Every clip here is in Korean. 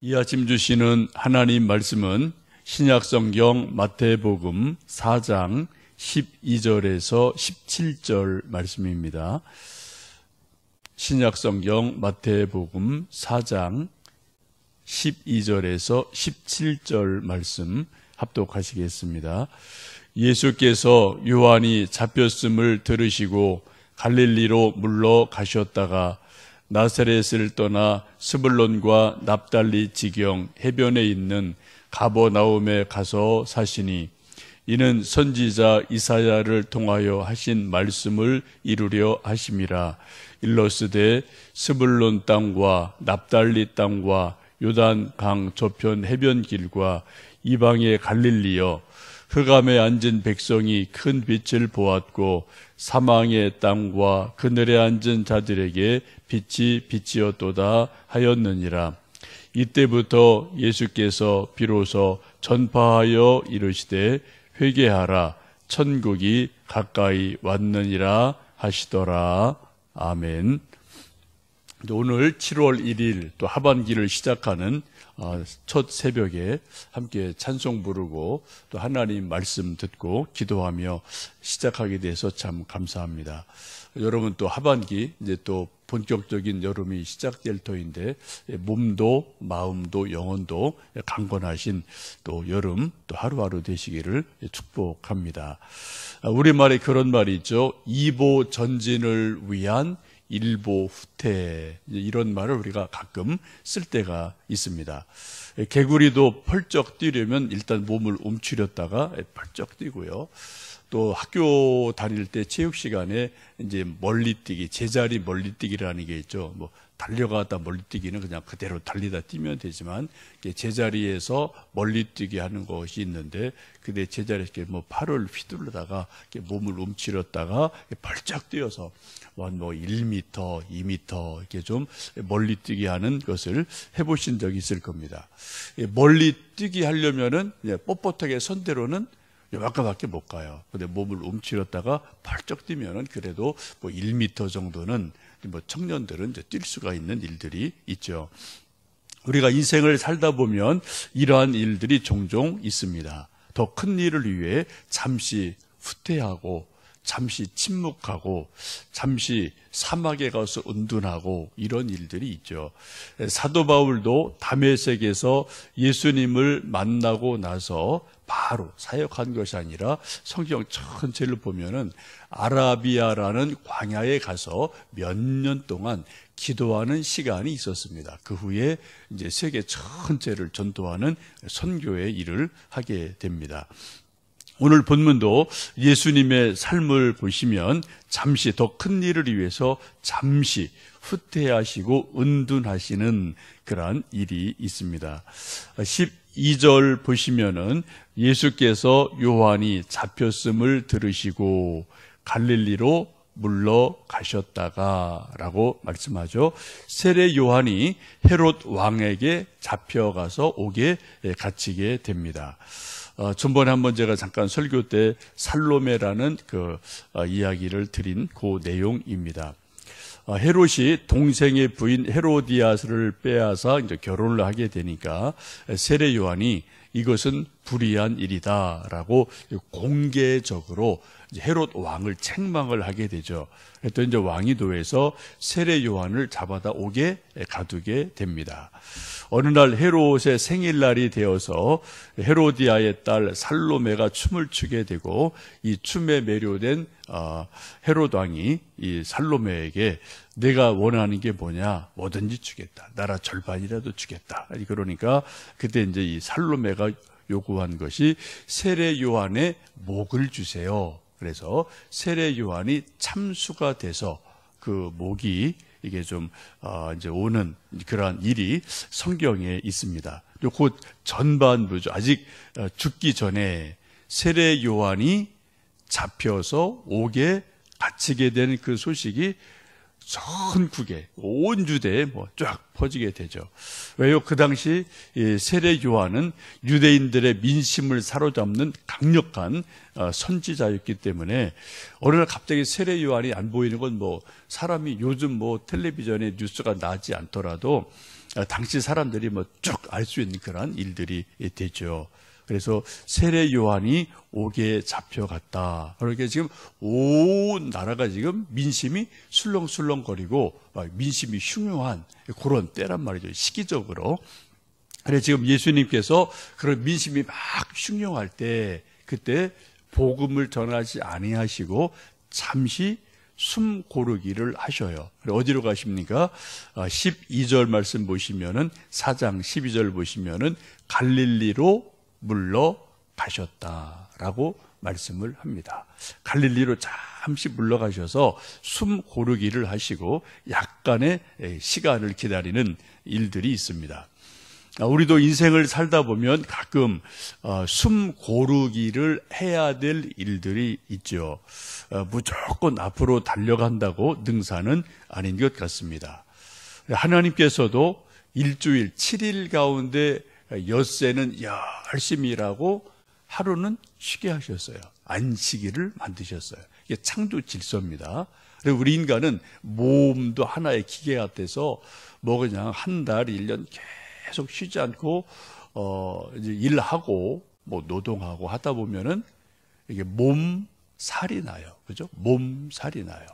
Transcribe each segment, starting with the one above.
이 아침 주시는 하나님 말씀은 신약성경 마태복음 4장 12절에서 17절 말씀입니다. 신약성경 마태복음 4장 12절에서 17절 말씀 합독하시겠습니다. 예수께서 요한이 잡혔음을 들으시고 갈릴리로 물러가셨다가 나사렛을 떠나 스불론과 납달리 지경 해변에 있는 가버나움에 가서 사시니 이는 선지자 이사야를 통하여 하신 말씀을 이루려 하심이라. 일러스되 스불론 땅과 납달리 땅과 요단 강 저편 해변길과 이방의 갈릴리여, 흑암에 앉은 백성이 큰 빛을 보았고 사망의 땅과 그늘에 앉은 자들에게 빛이 빛이었도다 하였느니라. 이때부터 예수께서 비로소 전파하여 이르시되 회개하라, 천국이 가까이 왔느니라 하시더라. 아멘. 오늘 7월 1일 또 하반기를 시작하는 첫 새벽에 함께 찬송 부르고 또 하나님 말씀 듣고 기도하며 시작하게 돼서 참 감사합니다. 여러분, 또 하반기 이제 또 본격적인 여름이 시작될 터인데 몸도 마음도 영혼도 강건하신 또 여름 또 하루하루 되시기를 축복합니다. 우리말에 그런 말이 있죠. 이보 전진을 위한 일보 후퇴, 이런 말을 우리가 가끔 쓸 때가 있습니다. 개구리도 펄쩍 뛰려면 일단 몸을 움츠렸다가 펄쩍 뛰고요. 또 학교 다닐 때 체육 시간에 이제 멀리뛰기, 제자리 멀리뛰기라는 게 있죠. 뭐 달려가다 멀리뛰기는 그냥 그대로 달리다 뛰면 되지만 제자리에서 멀리뛰기 하는 것이 있는데, 그때 제자리에서 뭐 팔을 휘두르다가 몸을 움츠렸다가 벌쩍 뛰어서 뭐 1m, 2m 이렇게 좀 멀리뛰기 하는 것을 해보신 적이 있을 겁니다. 멀리뛰기 하려면은 뻣뻣하게 선대로는 요만큼밖에 못 가요. 근데 몸을 움츠렸다가 벌쩍 뛰면은 그래도 뭐 1m 정도는 뭐 청년들은 이제 뛸 수가 있는 일들이 있죠. 우리가 인생을 살다 보면 이러한 일들이 종종 있습니다. 더 큰 일을 위해 잠시 후퇴하고, 잠시 침묵하고, 잠시 사막에 가서 은둔하고, 이런 일들이 있죠. 사도 바울도 다메섹에서 예수님을 만나고 나서 바로 사역한 것이 아니라 성경 전체를 보면은 아라비아라는 광야에 가서 몇 년 동안 기도하는 시간이 있었습니다. 그 후에 이제 세계 전체를 전도하는 선교의 일을 하게 됩니다. 오늘 본문도 예수님의 삶을 보시면 잠시 더 큰 일을 위해서 잠시 후퇴하시고 은둔하시는 그러한 일이 있습니다. 12절 보시면은 예수께서 요한이 잡혔음을 들으시고 갈릴리로 물러가셨다가 라고 말씀하죠. 세례 요한이 헤롯 왕에게 잡혀가서 옥에 갇히게 됩니다. 전번에 한번 제가 잠깐 설교 때 살로메라는 그 이야기를 드린 그 내용입니다. 헤롯이 동생의 부인 헤로디아스를 빼앗아 이제 결혼을 하게 되니까 세례 요한이 이것은 불의한 일이다라고 공개적으로 헤롯 왕을 책망을 하게 되죠. 그랬더니 이제 왕위도에서 세례 요한을 잡아다 옥에 가두게 됩니다. 어느 날 헤롯의 생일날이 되어서 헤로디아의 딸 살로메가 춤을 추게 되고, 이 춤에 매료된 헤롯 왕이 이 살로메에게 내가 원하는 게 뭐냐, 뭐든지 주겠다, 나라 절반이라도 주겠다. 그러니까 그때 이제 이 살로메가 요구한 것이 세례 요한의 목을 주세요. 그래서 세례 요한이 참수가 돼서 그 목이 이게 좀 이제 오는 그러한 일이 성경에 있습니다. 곧 전반부죠. 아직 죽기 전에 세례 요한이 잡혀서 옥에 갇히게 되는 그 소식이 전국에 온 유대에 쫙 퍼지게 되죠. 왜요? 그 당시 세례 요한은 유대인들의 민심을 사로잡는 강력한 선지자였기 때문에 어느 날 갑자기 세례 요한이 안 보이는 건 사람이 요즘 텔레비전에 뉴스가 나지 않더라도 당시 사람들이 쭉 알 수 있는 그런 일들이 되죠. 그래서 세례 요한이 옥에 잡혀갔다. 그러니까 지금 온 나라가 지금 민심이 술렁술렁거리고 민심이 흉흉한 그런 때란 말이죠. 시기적으로. 그래서 지금 예수님께서 그런 민심이 막 흉흉할 때 그때 복음을 전하지 아니하시고 잠시 숨 고르기를 하셔요. 어디로 가십니까? 12절 말씀 보시면은 4장 12절 보시면은 갈릴리로 물러가셨다라고 말씀을 합니다. 갈릴리로 잠시 물러가셔서 숨 고르기를 하시고 약간의 시간을 기다리는 일들이 있습니다. 우리도 인생을 살다 보면 가끔 숨 고르기를 해야 될 일들이 있죠. 무조건 앞으로 달려간다고 능사는 아닌 것 같습니다. 하나님께서도 일주일 7일 가운데 엿새는 열심히 일하고 하루는 쉬게 하셨어요. 안식일을 만드셨어요. 이게 창조 질서입니다. 그리고 우리 인간은 몸도 하나의 기계 같아서 뭐 그냥 한 달, 1년 계속 쉬지 않고 이제 일하고 뭐 노동하고 하다 보면은 이게 몸살이 나요. 그죠? 몸살이 나요.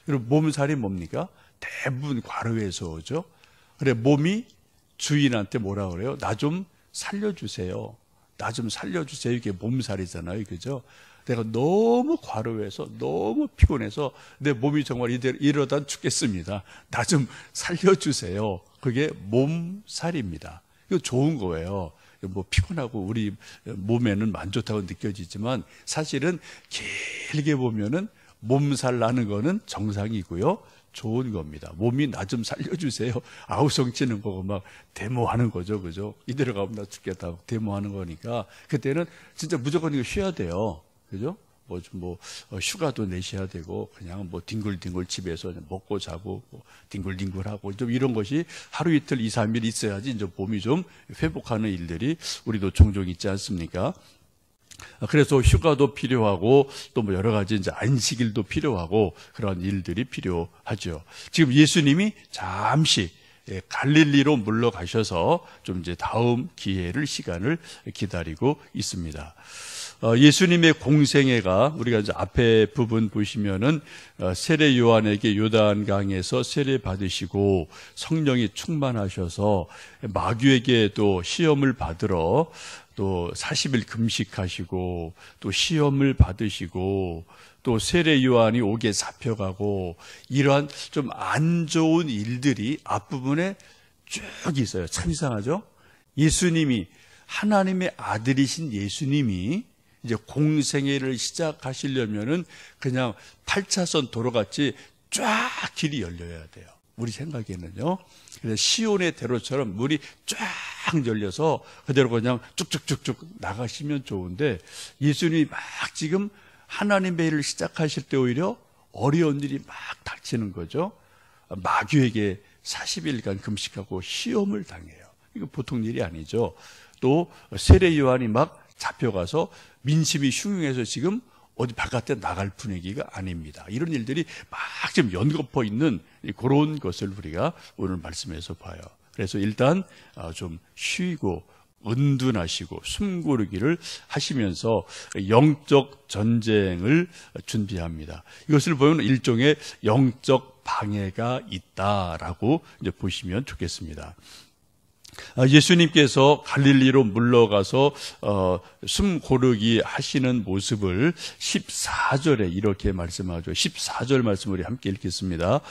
그리고 몸살이 뭡니까? 대부분 과로에서 오죠. 그래 몸이 주인한테 뭐라 그래요? 나 좀 살려주세요. 나 좀 살려주세요. 이게 몸살이잖아요. 그죠? 내가 너무 과로해서 너무 피곤해서 내 몸이 정말 이러다 죽겠습니다. 나 좀 살려주세요. 그게 몸살입니다. 이거 좋은 거예요. 뭐 피곤하고 우리 몸에는 안 좋다고 느껴지지만 사실은 길게 보면은 몸살 나는 거는 정상이고요. 좋은 겁니다. 몸이 나 좀 살려주세요. 아우성 치는 거고 막 데모하는 거죠. 그죠? 이대로 가면 나 죽겠다고 데모하는 거니까 그때는 진짜 무조건 이거 쉬어야 돼요. 그죠? 휴가도 내셔야 되고, 그냥 뒹굴뒹굴 집에서 먹고 자고, 뒹굴뒹굴하고, 좀 이런 것이 하루 이틀, 2, 3일 있어야지 이제 몸이 좀 회복하는 일들이 우리도 종종 있지 않습니까? 그래서 휴가도 필요하고, 또 여러 가지 이제 안식일도 필요하고, 그런 일들이 필요하죠. 지금 예수님이 잠시 갈릴리로 물러가셔서 좀 이제 다음 시간을 기다리고 있습니다. 예수님의 공생애가 우리가 이제 앞에 부분 보시면은 세례 요한에게 요단강에서 세례 받으시고 성령이 충만하셔서 마귀에게 또 시험을 받으러 또 40일 금식하시고 또 시험을 받으시고 또 세례 요한이 옥에 잡혀가고 이러한 좀 안 좋은 일들이 앞부분에 쭉 있어요. 참 이상하죠? 예수님이 하나님의 아들이신 예수님이 이제 공생애를 시작하시려면은 그냥 8차선 도로같이 쫙 길이 열려야 돼요. 우리 생각에는요. 그래서 시온의 대로처럼 물이 쫙 열려서 그대로 그냥 쭉쭉쭉쭉 나가시면 좋은데 예수님이 막 지금 하나님의 일을 시작하실 때 오히려 어려운 일이 막 닥치는 거죠. 마귀에게 40일간 금식하고 시험을 당해요. 이거 보통 일이 아니죠. 또 세례 요한이 막 잡혀가서 민심이 흉흉해서 지금 어디 바깥에 나갈 분위기가 아닙니다. 이런 일들이 막 지금 연거푸 있는 그런 것을 우리가 오늘 말씀에서 봐요. 그래서 일단 좀 쉬고 은둔하시고 숨고르기를 하시면서 영적 전쟁을 준비합니다. 이것을 보면 일종의 영적 방해가 있다라고 이제 보시면 좋겠습니다. 예수님께서 갈릴리로 물러가서 숨 고르기 하시는 모습을 14절에 이렇게 말씀하죠. 14절 말씀 우리 함께 읽겠습니다.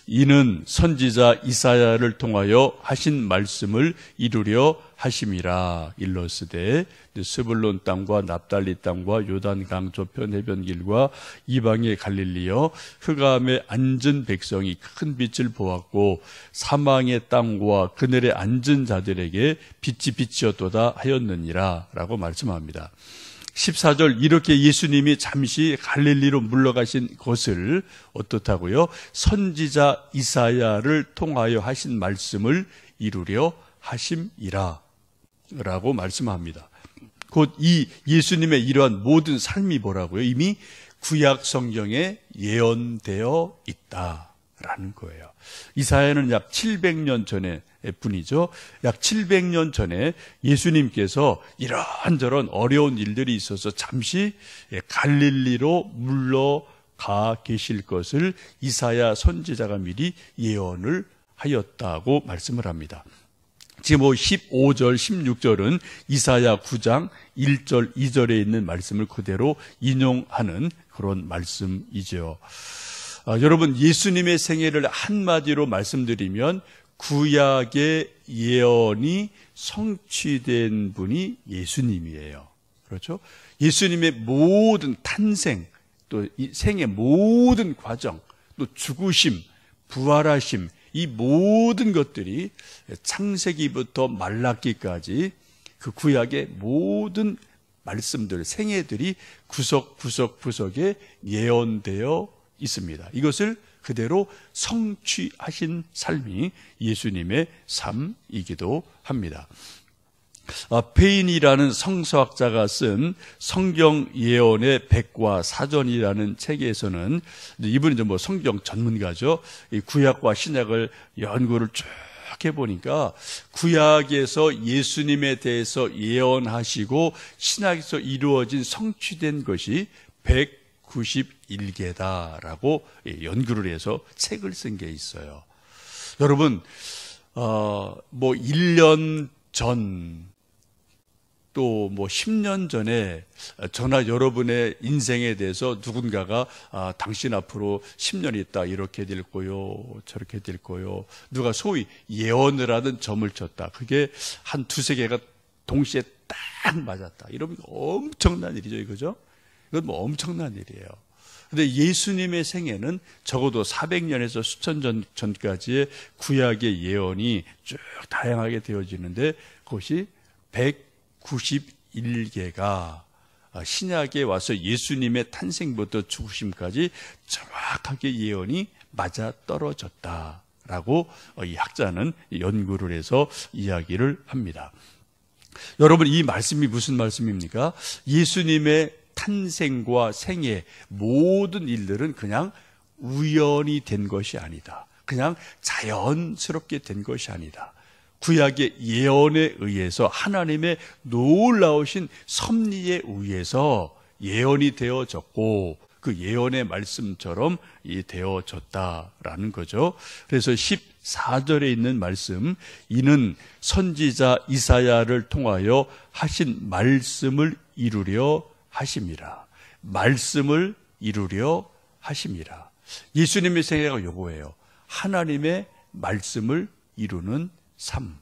이는 선지자 이사야를 통하여 하신 말씀을 이루려 하심이라. 일러스되 스불론 땅과 납달리 땅과 요단강 저편 해변길과 이방의 갈릴리여 흑암에 앉은 백성이 큰 빛을 보았고 사망의 땅과 그늘에 앉은 자들에게 빛이 비치었도다 하였느니라 라고 말씀합니다. 14절 이렇게 예수님이 잠시 갈릴리로 물러가신 것을 어떻다고요? 선지자 이사야를 통하여 하신 말씀을 이루려 하심이라 라고 말씀합니다. 곧 이 예수님의 이러한 모든 삶이 뭐라고요? 이미 구약 성경에 예언되어 있다라는 거예요. 이사야는 약 700년 전에 분이죠. 약 700년 전에 예수님께서 이런저런 어려운 일들이 있어서 잠시 갈릴리로 물러가 계실 것을 이사야 선지자가 미리 예언을 하였다고 말씀을 합니다. 지금 15절, 16절은 이사야 9장 1절, 2절에 있는 말씀을 그대로 인용하는 그런 말씀이죠. 여러분, 예수님의 생애를 한마디로 말씀드리면 구약의 예언이 성취된 분이 예수님이에요. 그렇죠? 예수님의 모든 탄생, 또 이 생의 모든 과정, 또 죽으심, 부활하심, 이 모든 것들이 창세기부터 말라기까지 그 구약의 모든 말씀들, 생애들이 구석구석에 예언되어 있습니다. 이것을 그대로 성취하신 삶이 예수님의 삶이기도 합니다. 페인이라는 성서학자가 쓴 성경 예언의 백과 사전이라는 책에서는, 이분은 뭐 성경 전문가죠. 이 구약과 신약을 연구를 쭉 해보니까 구약에서 예수님에 대해서 예언하시고 신약에서 이루어진 성취된 것이 191개다라고 연구를 해서 책을 쓴 게 있어요. 여러분, 뭐 1년 전, 또 뭐 10년 전에 저나 여러분의 인생에 대해서 누군가가 당신 앞으로 10년 있다 이렇게 될 거요, 저렇게 될 거요, 누가 소위 예언을 하는 점을 쳤다. 그게 한 두세 개가 동시에 딱 맞았다. 이러면 엄청난 일이죠, 이거죠? 이건 뭐 엄청난 일이에요. 근데 예수님의 생애는 적어도 400년에서 수천 년 전까지의 구약의 예언이 쭉 다양하게 되어지는데 그것이 191개가 신약에 와서 예수님의 탄생부터 죽으심까지 정확하게 예언이 맞아떨어졌다라고 이 학자는 연구를 해서 이야기를 합니다. 여러분, 이 말씀이 무슨 말씀입니까? 예수님의 탄생과 생애 모든 일들은 그냥 우연히 된 것이 아니다. 그냥 자연스럽게 된 것이 아니다. 구약의 예언에 의해서 하나님의 놀라우신 섭리에 의해서 예언이 되어졌고 그 예언의 말씀처럼 되어졌다라는 거죠. 그래서 14절에 있는 말씀, 이는 선지자 이사야를 통하여 하신 말씀을 이루려 하심이라. 말씀을 이루려 하심이라. 예수님의 생애가 요거예요. 하나님의 말씀을 이루는 삶.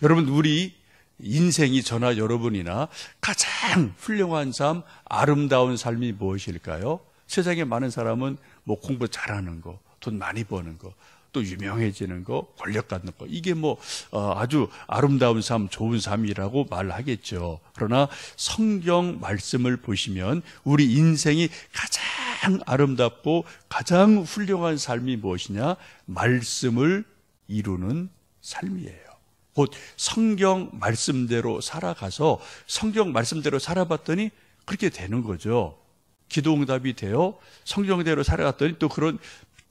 여러분, 우리 인생이 저나 여러분이나 가장 훌륭한 삶, 아름다운 삶이 무엇일까요? 세상에 많은 사람은 뭐 공부 잘하는 거, 돈 많이 버는 거, 또 유명해지는 거, 권력 갖는 거, 이게 뭐 아주 아름다운 삶, 좋은 삶이라고 말하겠죠. 그러나 성경 말씀을 보시면 우리 인생이 가장 아름답고 가장 훌륭한 삶이 무엇이냐? 말씀을 이루는 삶이에요. 곧 성경 말씀대로 살아가서 성경 말씀대로 살아봤더니 그렇게 되는 거죠. 기도응답이 돼요. 성경대로 살아갔더니 또 그런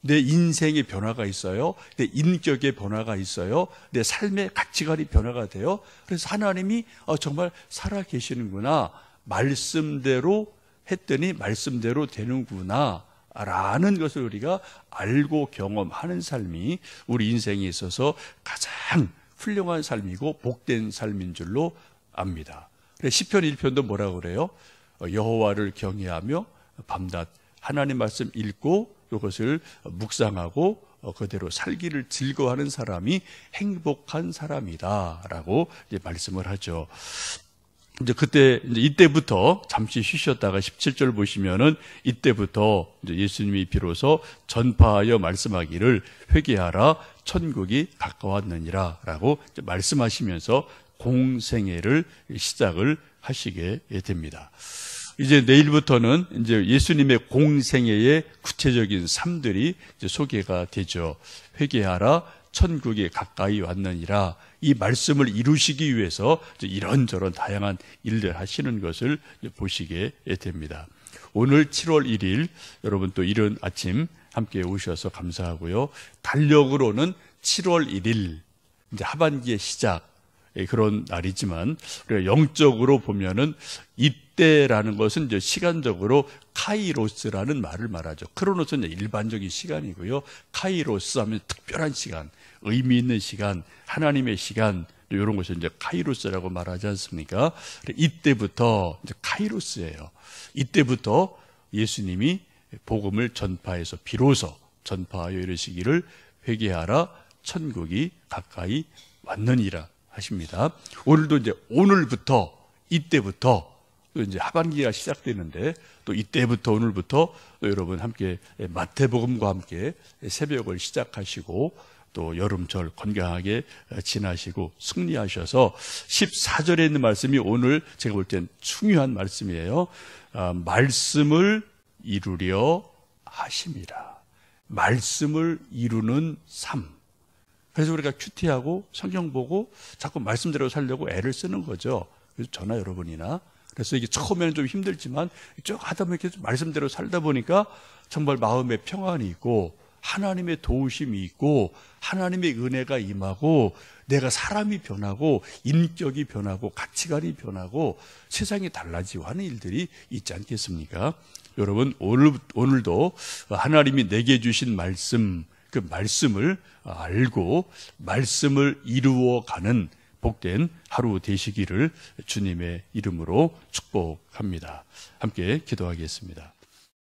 내 인생의 변화가 있어요. 내 인격의 변화가 있어요. 내 삶의 가치관이 변화가 돼요. 그래서 하나님이 정말 살아계시는구나, 말씀대로 했더니 말씀대로 되는구나 라는 것을 우리가 알고 경험하는 삶이 우리 인생에 있어서 가장 훌륭한 삶이고 복된 삶인 줄로 압니다. 시편 1편도 뭐라고 그래요? 여호와를 경외하며 밤낮 하나님 말씀 읽고 이것을 묵상하고 그대로 살기를 즐거워하는 사람이 행복한 사람이다라고 이제 말씀을 하죠. 이제 이때부터 잠시 쉬셨다가 17절 보시면은 이때부터 이제 예수님이 비로소 전파하여 말씀하기를 회개하라 천국이 가까웠느니라라고 말씀하시면서 공생애를 시작을 하시게 됩니다. 이제 내일부터는 이제 예수님의 공생애의 구체적인 삶들이 이제 소개가 되죠. 회개하라 천국이 가까이 왔느니라. 이 말씀을 이루시기 위해서 이런저런 다양한 일들 하시는 것을 보시게 됩니다. 오늘 7월 1일 여러분 또 이른 아침 함께 오셔서 감사하고요. 달력으로는 7월 1일 이제 하반기의 시작, 그런 날이지만 우리가 영적으로 보면은 이때라는 것은 이제 시간적으로 카이로스라는 말을 말하죠. 크로노스는 일반적인 시간이고요. 카이로스 하면 특별한 시간, 의미 있는 시간, 하나님의 시간, 이런 것을 이제 카이로스라고 말하지 않습니까? 이때부터 이제 카이로스예요. 이때부터 예수님이 복음을 전파해서 비로소 전파하여 이르시기를 회개하라, 천국이 가까이 왔느니라 하십니다. 오늘도 이제 오늘부터 이때부터 또 이제 하반기가 시작되는데 또 이때부터 오늘부터 또 여러분 함께 마태복음과 함께 새벽을 시작하시고 또 여름철 건강하게 지나시고 승리하셔서 14절에 있는 말씀이 오늘 제가 볼 땐 중요한 말씀이에요. 말씀을 이루려 하심이라. 말씀을 이루는 삶. 그래서 우리가 큐티하고 성경 보고 자꾸 말씀대로 살려고 애를 쓰는 거죠. 그래서 저나 여러분이나. 그래서 이게 처음에는 좀 힘들지만 쭉 하다 보면 이렇게 말씀대로 살다 보니까 정말 마음에 평안이 있고 하나님의 도우심이 있고 하나님의 은혜가 임하고 내가 사람이 변하고 인격이 변하고 가치관이 변하고 세상이 달라지고 하는 일들이 있지 않겠습니까? 여러분 오늘도 하나님이 내게 주신 말씀, 그 말씀을 알고 말씀을 이루어가는 복된 하루 되시기를 주님의 이름으로 축복합니다. 함께 기도하겠습니다.